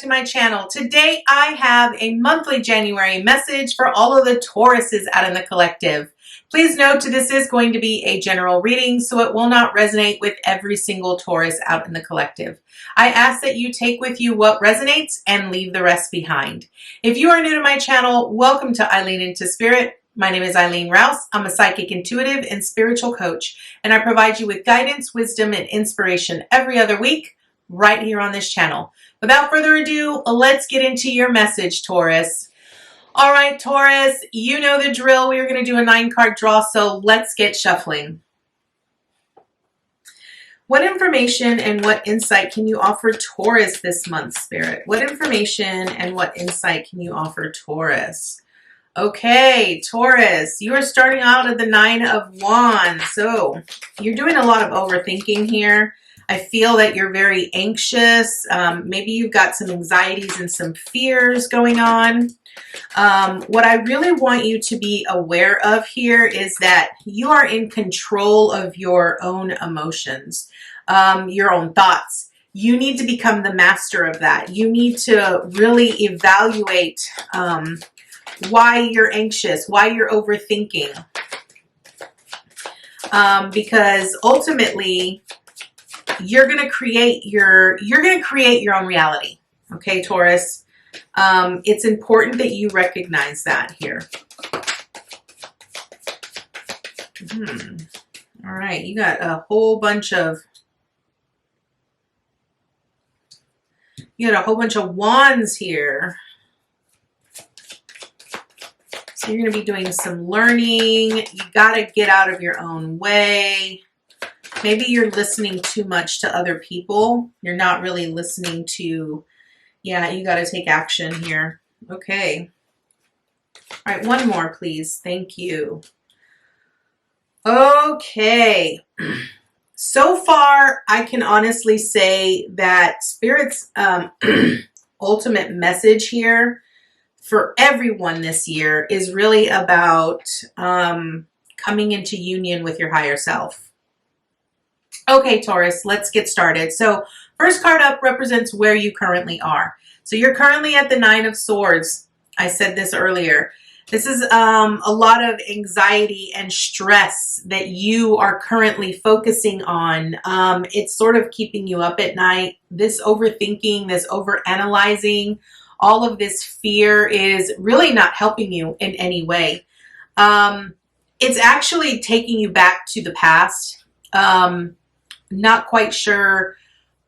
to my channel. Today I have a monthly January message for all of the Tauruses out in the collective. Please note this is going to be a general reading, so it will not resonate with every single Taurus out in the collective. I ask that you take with you what resonates and leave the rest behind. If you are new to my channel, welcome to Eileen Into Spirit. My name is Eileen Rouse. I'm a psychic intuitive and spiritual coach, and I provide you with guidance, wisdom, and inspiration every other week right here on this channel. Without further ado, let's get into your message, Taurus. All right, Taurus, you know the drill. We are going to do a 9-card draw, so let's get shuffling. What information and what insight can you offer Taurus this month, Spirit? What information and what insight can you offer Taurus? Okay, Taurus, you are starting out at the 9 of Wands. So you're doing a lot of overthinking here. I feel that you're very anxious. Maybe you've got some anxieties and some fears going on. What I really want you to be aware of here is that you are in control of your own emotions, your own thoughts. You need to become the master of that. You need to really evaluate why you're anxious, why you're overthinking. Because ultimately, you're going to create your own reality. Okay, Taurus. It's important that you recognize that here. All right, you got a whole bunch of wands here. So you're going to be doing some learning. You got to get out of your own way. Maybe you're listening too much to other people. You're not really listening to, yeah, you got to take action here. Okay. All right, one more, please. Thank you. Okay. So far, I can honestly say that Spirit's ultimate message here for everyone this year is really about coming into union with your higher self. Okay, Taurus, let's get started. So first card up represents where you currently are. So you're currently at the 9 of Swords. I said this earlier. This is a lot of anxiety and stress that you are currently focusing on. It's sort of keeping you up at night. This overthinking, this overanalyzing, all of this fear is really not helping you in any way. It's actually taking you back to the past. Not quite sure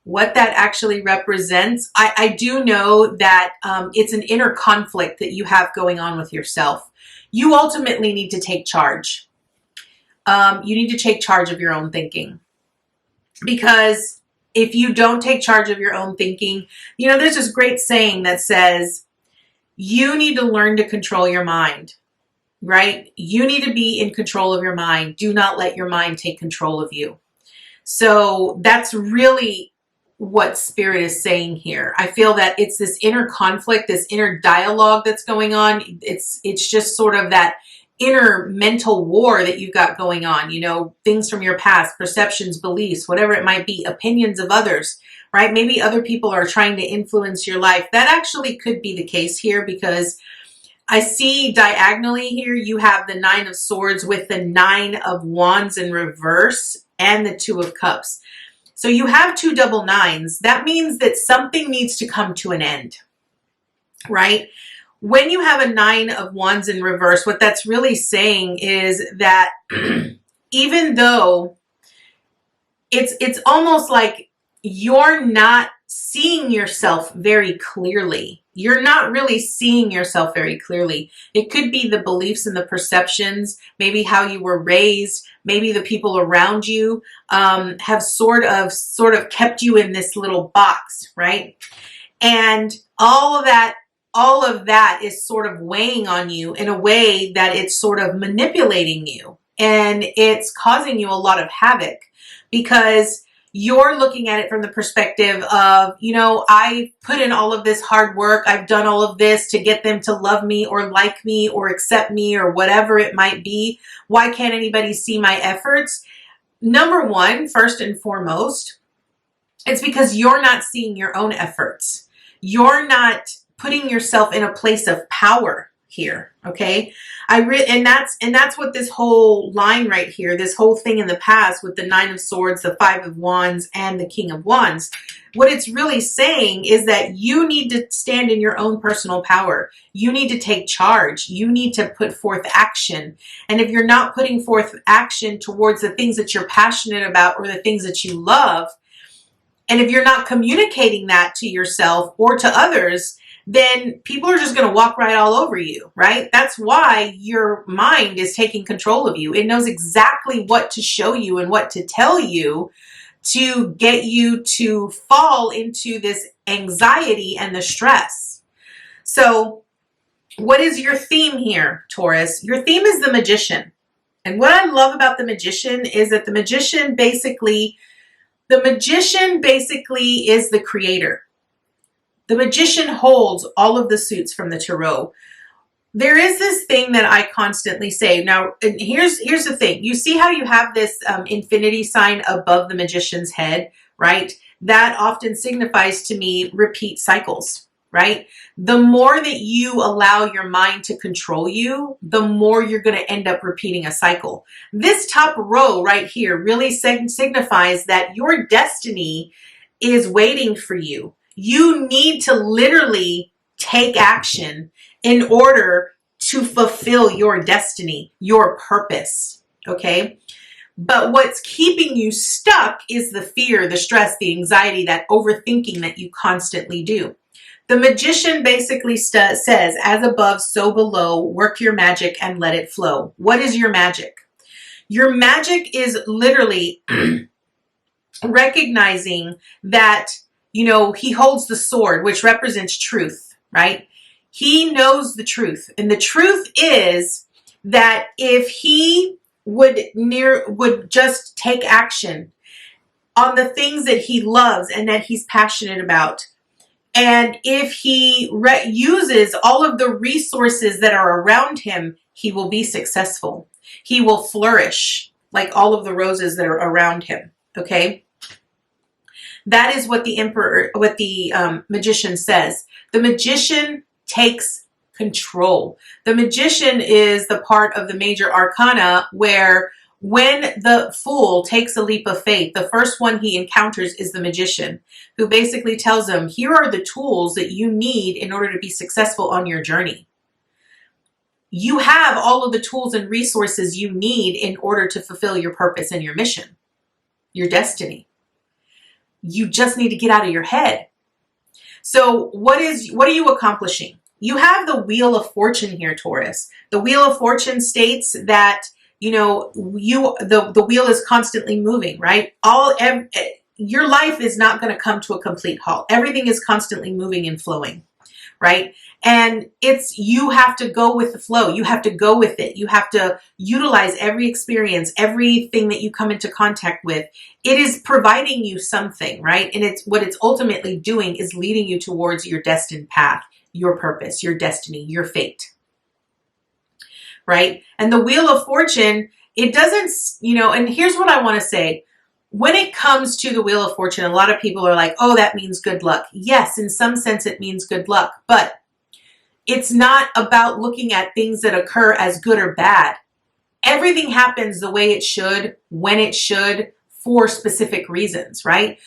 what that actually represents. I do know that it's an inner conflict that you have going on with yourself. You ultimately need to take charge. You need to take charge of your own thinking. Because if you don't take charge of your own thinking, you know, there's this great saying that says, you need to learn to control your mind, right? You need to be in control of your mind. Do not let your mind take control of you. So that's really what Spirit is saying here. I feel that it's this inner conflict, this inner dialogue that's going on. It's just sort of that inner mental war that you've got going on, you know, things from your past, perceptions, beliefs, whatever it might be, opinions of others, right? Maybe other people are trying to influence your life. That actually could be the case here because I see diagonally here, you have the 9 of Swords with the 9 of Wands in reverse and the 2 of Cups. So you have 2 double 9s. That means that something needs to come to an end, right? When you have a 9 of Wands in reverse, what that's really saying is that even though it's almost like you're not seeing yourself very clearly. You're not really seeing yourself very clearly. It could be the beliefs and the perceptions, maybe how you were raised, maybe the people around you have sort of kept you in this little box, right? And all of that is sort of weighing on you in a way that it's sort of manipulating you. And it's causing you a lot of havoc because you're looking at it from the perspective of, you know, I put in all of this hard work. I've done all of this to get them to love me or like me or accept me or whatever it might be. Why can't anybody see my efforts? Number one, first and foremost, it's because you're not seeing your own efforts. You're not putting yourself in a place of power here, okay? And that's what this whole line right here, this whole thing in the past with the Nine of Swords, the Five of Wands, and the King of Wands, what it's really saying is that you need to stand in your own personal power. You need to take charge. You need to put forth action. And if you're not putting forth action towards the things that you're passionate about or the things that you love, and if you're not communicating that to yourself or to others, then people are just going to walk right all over you, right? That's why your mind is taking control of you. It knows exactly what to show you and what to tell you to get you to fall into this anxiety and the stress. So what is your theme here, Taurus? Your theme is the Magician. And what I love about the Magician is that the Magician basically is the creator. The Magician holds all of the suits from the tarot. There is this thing that I constantly say. Now, and here's the thing. You see how you have this infinity sign above the Magician's head, right? That often signifies to me repeat cycles, right? The more that you allow your mind to control you, the more you're going to end up repeating a cycle. This top row right here really signifies that your destiny is waiting for you. You need to literally take action in order to fulfill your destiny, your purpose, okay? But what's keeping you stuck is the fear, the stress, the anxiety, that overthinking that you constantly do. The Magician basically says, as above, so below, work your magic and let it flow. What is your magic? Your magic is literally recognizing that, you know, he holds the sword, which represents truth, right? He knows the truth. And the truth is that if he would just take action on the things that he loves and that he's passionate about, and if he uses all of the resources that are around him, he will be successful. He will flourish like all of the roses that are around him, okay? That is what the Magician says. The Magician takes control. The Magician is the part of the major arcana where when the Fool takes a leap of faith, the first one he encounters is the Magician, who basically tells him, here are the tools that you need in order to be successful on your journey. You have all of the tools and resources you need in order to fulfill your purpose and your mission, your destiny. You just need to get out of your head. So what are you accomplishing? You have the Wheel of Fortune here, Taurus. The Wheel of Fortune states that, you know, the wheel is constantly moving, right? Your life is not going to come to a complete halt. Everything is constantly moving and flowing, right? And you have to go with the flow. You have to go with it. You have to utilize every experience, everything that you come into contact with. It is providing you something, right? And what it's ultimately doing is leading you towards your destined path, your purpose, your destiny, your fate, right? And the Wheel of Fortune, it doesn't, you know, and here's what I want to say. When it comes to the Wheel of Fortune, a lot of people are like, oh, that means good luck. Yes, in some sense it means good luck, but it's not about looking at things that occur as good or bad. Everything happens the way it should, when it should, for specific reasons, right?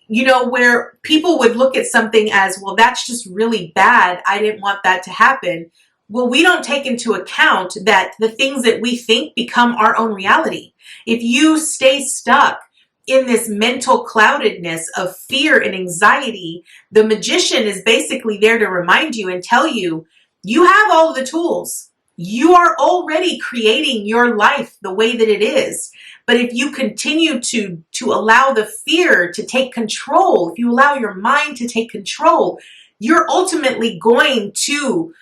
You know, where people would look at something as, well, that's just really bad. I didn't want that to happen. Well, we don't take into account that the things that we think become our own reality. If you stay stuck in this mental cloudedness of fear and anxiety, the Magician is basically there to remind you and tell you, you have all of the tools. You are already creating your life the way that it is. But if you continue to allow the fear to take control, if you allow your mind to take control, you're ultimately going to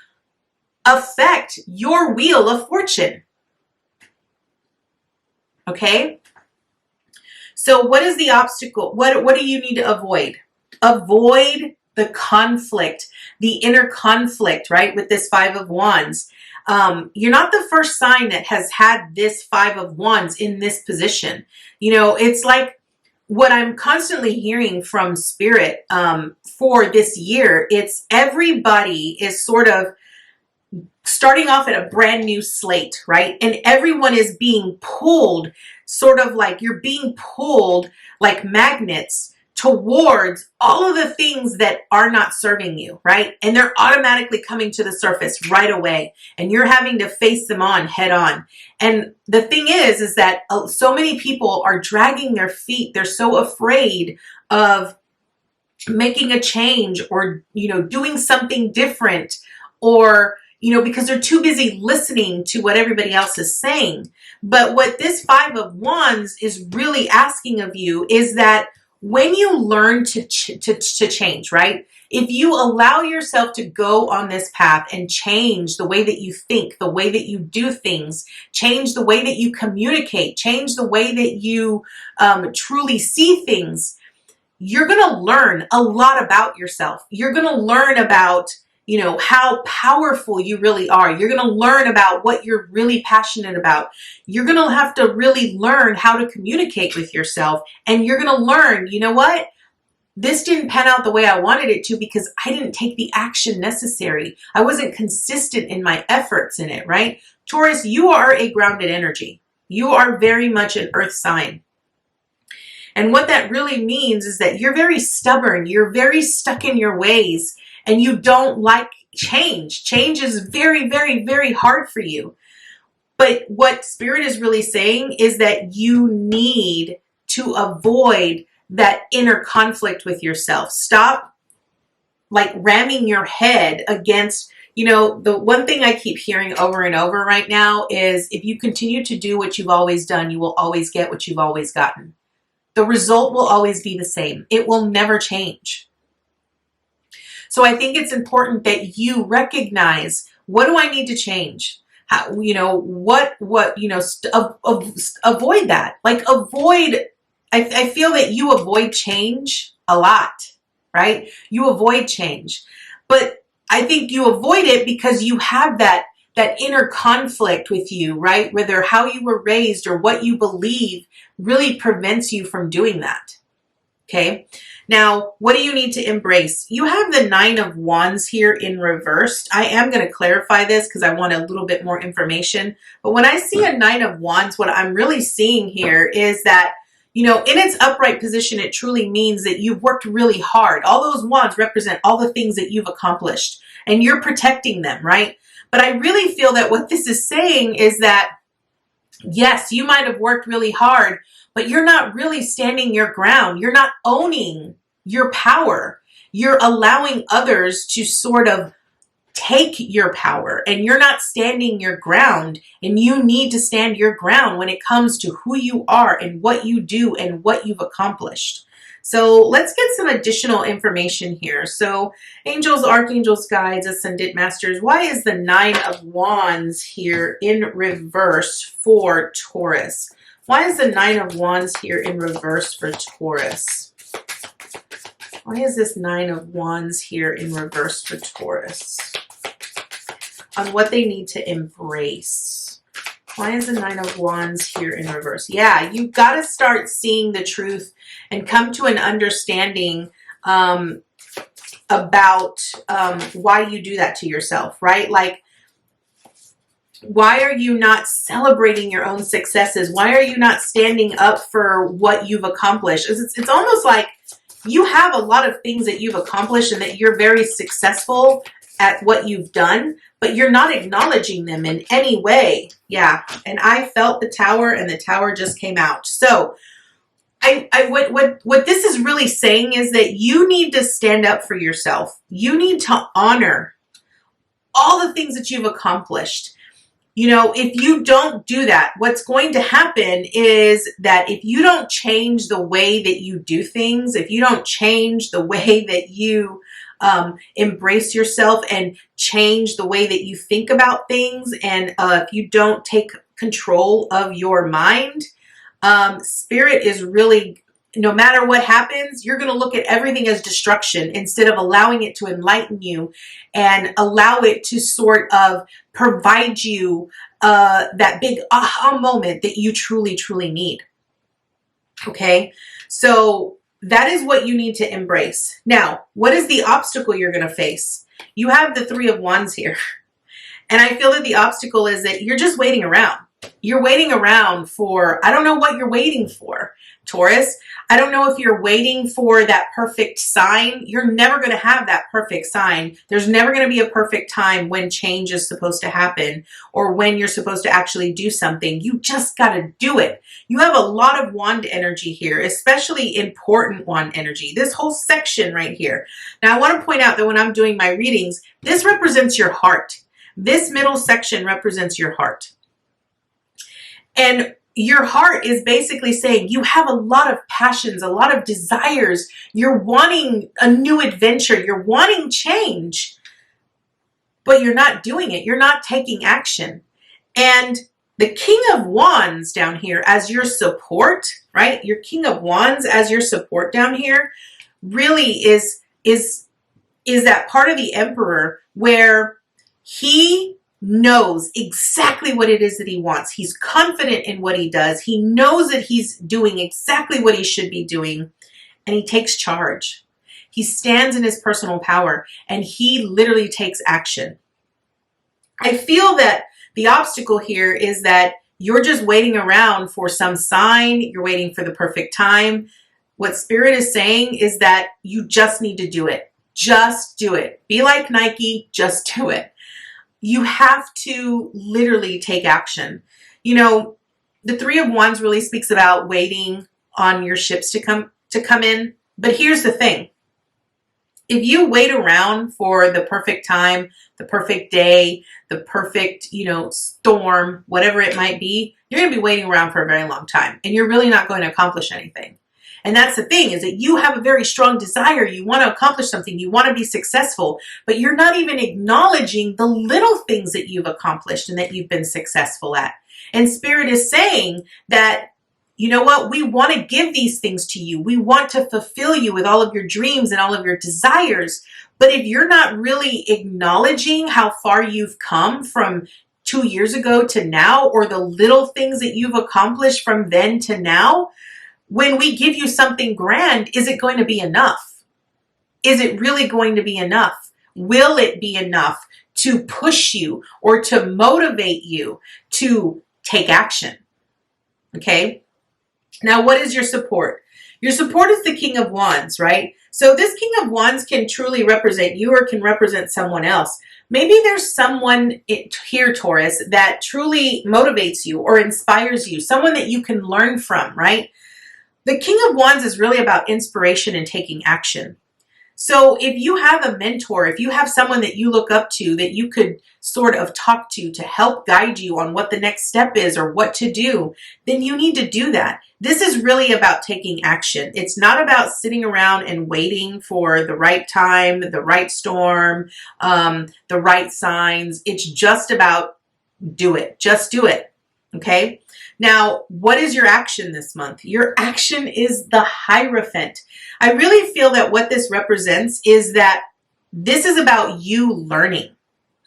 affect your Wheel of Fortune. Okay? So what is the obstacle? What do you need to avoid? Avoid the conflict, the inner conflict, right? With this Five of Wands. You're not the first sign that has had this Five of Wands in this position. You know, it's like what I'm constantly hearing from Spirit for this year, it's everybody is sort of starting off at a brand new slate, right? And everyone is being pulled, sort of like you're being pulled like magnets towards all of the things that are not serving you, right? And they're automatically coming to the surface right away, and you're having to face them on head on. And the thing is that so many people are dragging their feet. They're so afraid of making a change, or, doing something different, or, because they're too busy listening to what everybody else is saying. But what this Five of Wands is really asking of you is that when you learn to change, right? If you allow yourself to go on this path and change the way that you think, the way that you do things, change the way that you communicate, change the way that you truly see things, you're going to learn a lot about yourself. You're going to learn about, how powerful you really are. You're going to learn about what you're really passionate about. You're going to have to really learn how to communicate with yourself. And you're going to learn, you know what? This didn't pan out the way I wanted it to because I didn't take the action necessary. I wasn't consistent in my efforts in it, right? Taurus, you are a grounded energy. You are very much an earth sign. And what that really means is that you're very stubborn. You're very stuck in your ways, and you don't like change. Change is very, very, very hard for you. But what Spirit is really saying is that you need to avoid that inner conflict with yourself. Stop like ramming your head against, the one thing I keep hearing over and over right now is if you continue to do what you've always done, you will always get what you've always gotten. The result will always be the same. It will never change. So I think it's important that you recognize, what do I need to change? How, avoid that. I feel that you avoid change a lot, right? You avoid change. But I think you avoid it because you have that inner conflict with you, right? Whether how you were raised or what you believe really prevents you from doing that. Okay. Now, what do you need to embrace? You have the Nine of Wands here in reversed. I am going to clarify this because I want a little bit more information. But when I see a Nine of Wands, what I'm really seeing here is that, in its upright position, it truly means that you've worked really hard. All those wands represent all the things that you've accomplished, and you're protecting them, right? But I really feel that what this is saying is that, yes, you might have worked really hard, but you're not really standing your ground. You're not owning your power. You're allowing others to sort of take your power, and you're not standing your ground. And you need to stand your ground when it comes to who you are and what you do and what you've accomplished. So let's get some additional information here. So angels, archangels, guides, ascended masters, why is the Nine of Wands here in reverse for Taurus? Why is the Nine of Wands here in reverse for Taurus? Why is this Nine of Wands here in reverse for Taurus? On what they need to embrace. Why is the Nine of Wands here in reverse? Yeah, you've got to start seeing the truth and come to an understanding about why you do that to yourself, right? Like, why are you not celebrating your own successes? Why are you not standing up for what you've accomplished? It's almost like you have a lot of things that you've accomplished and that you're very successful at what you've done, but you're not acknowledging them in any way. Yeah, and I felt the Tower, and the Tower just came out. So what this is really saying is that you need to stand up for yourself. You need to honor all the things that you've accomplished. If you don't do that, what's going to happen is that if you don't change the way that you do things, if you don't change the way that you embrace yourself and change the way that you think about things, and if you don't take control of your mind, Spirit is really, no matter what happens, you're going to look at everything as destruction instead of allowing it to enlighten you and allow it to sort of provide you that big aha moment that you truly, truly need. Okay, so that is what you need to embrace. Now, what is the obstacle you're going to face? You have the Three of Wands here. And I feel that the obstacle is that you're just waiting around. You're waiting around for, I don't know what you're waiting for, Taurus. I don't know if you're waiting for that perfect sign. You're never going to have that perfect sign. There's never going to be a perfect time when change is supposed to happen or when you're supposed to actually do something. You just got to do it. You have a lot of wand energy here, especially important wand energy. This whole section right here. Now, I want to point out that when I'm doing my readings, this represents your heart. This middle section represents your heart. And your heart is basically saying you have a lot of passions, a lot of desires. You're wanting a new adventure. You're wanting change, but you're not doing it. You're not taking action. And the King of Wands down here as your support, right? Your King of Wands as your support down here really is that part of the Emperor where he knows exactly what it is that he wants. He's confident in what he does. He knows that he's doing exactly what he should be doing, and he takes charge. He stands in his personal power, and he literally takes action. I feel that the obstacle here is that you're just waiting around for some sign. You're waiting for the perfect time. What Spirit is saying is that you just need to do it. Just do it. Be like Nike, just do it. You have to literally take action. You know, the Three of Wands really speaks about waiting on your ships to come in. But here's the thing. If you wait around for the perfect time, the perfect day, the perfect, storm, whatever it might be, you're going to be waiting around for a very long time, and you're really not going to accomplish anything. And that's the thing, is that you have a very strong desire. You want to accomplish something. You want to be successful, but you're not even acknowledging the little things that you've accomplished and that you've been successful at. And Spirit is saying that, you know what? We want to give these things to you. We want to fulfill you with all of your dreams and all of your desires. But if you're not really acknowledging how far you've come from 2 years ago to now, or the little things that you've accomplished from then to now, when we give you something grand, is it going to be enough? Is it really going to be enough? Will it be enough to push you or to motivate you to take action? Okay. Now, what is your support? Your support is the King of Wands, right? So this King of Wands can truly represent you or can represent someone else. Maybe there's someone here, Taurus, that truly motivates you or inspires you, someone that you can learn from, right? The King of Wands is really about inspiration and taking action. So if you have a mentor, if you have someone that you look up to that you could sort of talk to help guide you on what the next step is or what to do, then you need to do that. This is really about taking action. It's not about sitting around and waiting for the right time, the right storm, the right signs. It's just about do it. Just do it. Okay. Now, what is your action this month? Your action is the Hierophant. I really feel that what this represents is that this is about you learning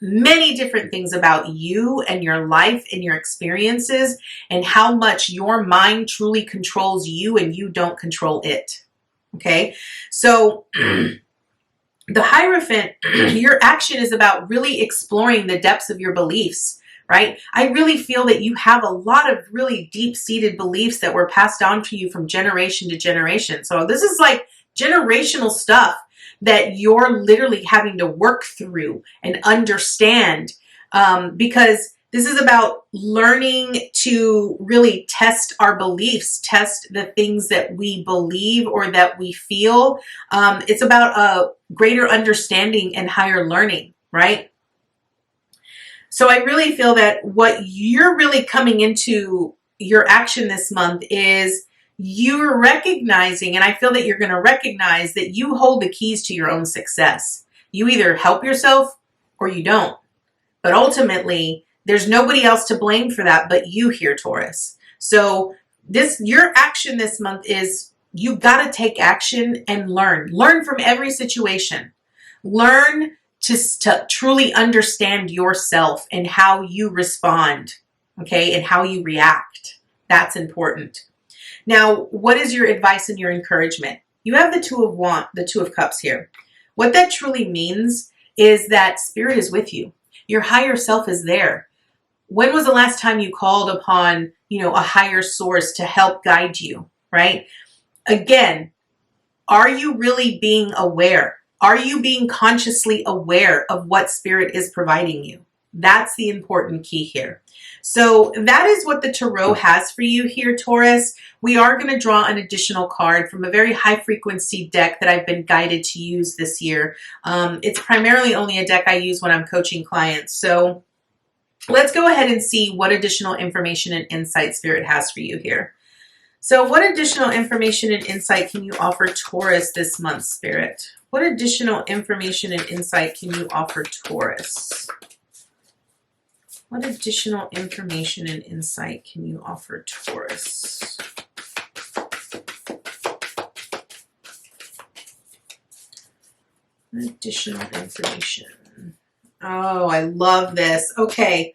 many different things about you and your life and your experiences and how much your mind truly controls you and you don't control it. Okay. So the Hierophant, your action is about really exploring the depths of your beliefs. Right? I really feel that you have a lot of really deep-seated beliefs that were passed on to you from generation to generation. So this is like generational stuff that you're literally having to work through and understand, because this is about learning to really test our beliefs, test the things that we believe or that we feel. It's about a greater understanding and higher learning, right? So I really feel that what you're really coming into your action this month is you're recognizing, and I feel that you're going to recognize that you hold the keys to your own success. You either help yourself or you don't. But ultimately, there's nobody else to blame for that but you here, Taurus. So your action this month is you got to take action and learn. Learn from every situation. Learn to truly understand yourself and how you respond, okay, and how you react. That's important. Now, what is your advice and your encouragement? You have the Two of Cups here. What that truly means is that Spirit is with you. Your higher self is there. When was the last time you called upon, a higher source to help guide you, right? Again, are you really being aware? Are you being consciously aware of what Spirit is providing you? That's the important key here. So that is what the Tarot has for you here, Taurus. We are going to draw an additional card from a very high frequency deck that I've been guided to use this year. It's primarily only a deck I use when I'm coaching clients. So let's go ahead and see what additional information and insight Spirit has for you here. So what additional information and insight can you offer Taurus this month, Spirit? What additional information and insight can you offer Taurus? What additional information and insight can you offer Taurus? Additional information. Oh, I love this. Okay.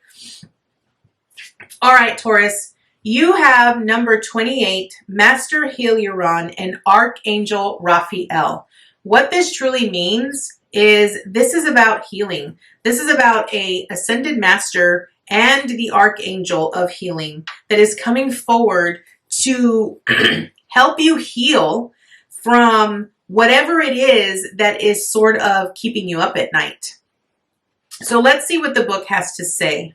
All right, Taurus. You have number 28, Master Heliaron and Archangel Raphael. What this truly means is this is about healing. This is about a ascended master and the archangel of healing that is coming forward to help you heal from whatever it is that is sort of keeping you up at night. So let's see what the book has to say.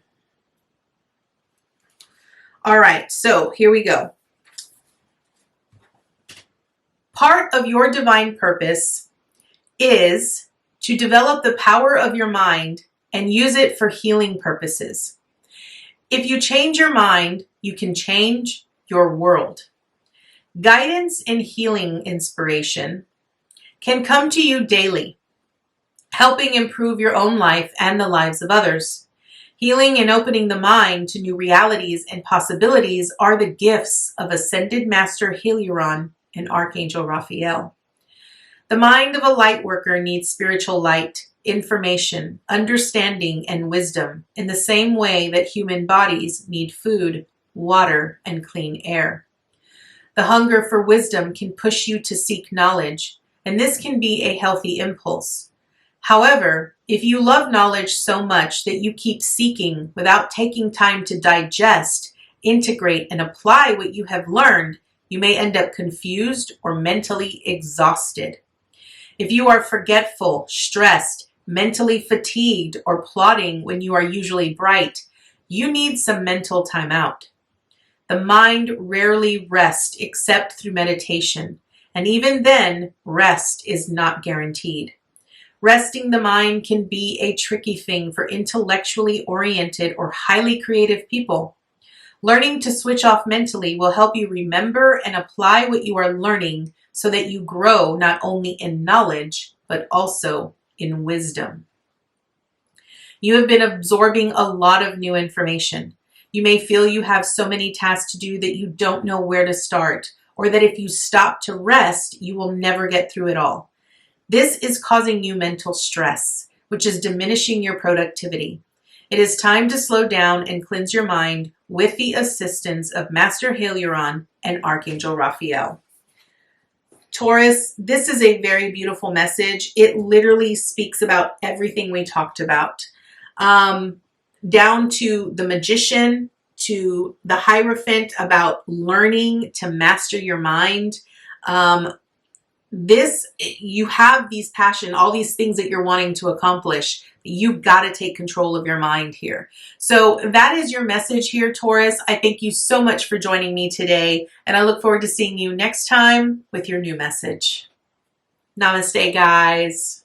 All right, so here we go. Part of your divine purpose is to develop the power of your mind and use it for healing purposes. If you change your mind, you can change your world. Guidance and healing inspiration can come to you daily, helping improve your own life and the lives of others. Healing and opening the mind to new realities and possibilities are the gifts of Ascended Master Heliaron and Archangel Raphael. The mind of a light worker needs spiritual light, information, understanding, and wisdom in the same way that human bodies need food, water, and clean air. The hunger for wisdom can push you to seek knowledge, and this can be a healthy impulse. However, if you love knowledge so much that you keep seeking without taking time to digest, integrate, and apply what you have learned, you may end up confused or mentally exhausted. If you are forgetful, stressed, mentally fatigued, or plotting when you are usually bright, you need some mental time out. The mind rarely rests except through meditation, and even then, rest is not guaranteed. Resting the mind can be a tricky thing for intellectually oriented or highly creative people. Learning to switch off mentally will help you remember and apply what you are learning so that you grow not only in knowledge, but also in wisdom. You have been absorbing a lot of new information. You may feel you have so many tasks to do that you don't know where to start, or that if you stop to rest, you will never get through it all. This is causing you mental stress, which is diminishing your productivity. It is time to slow down and cleanse your mind with the assistance of Master Heliaron and Archangel Raphael. Taurus, this is a very beautiful message. It literally speaks about everything we talked about, down to the magician, to the Hierophant about learning to master your mind. You have these passion, all these things that you're wanting to accomplish. You've got to take control of your mind here. So that is your message here, Taurus. I thank you so much for joining me today, and I look forward to seeing you next time with your new message. Namaste, guys.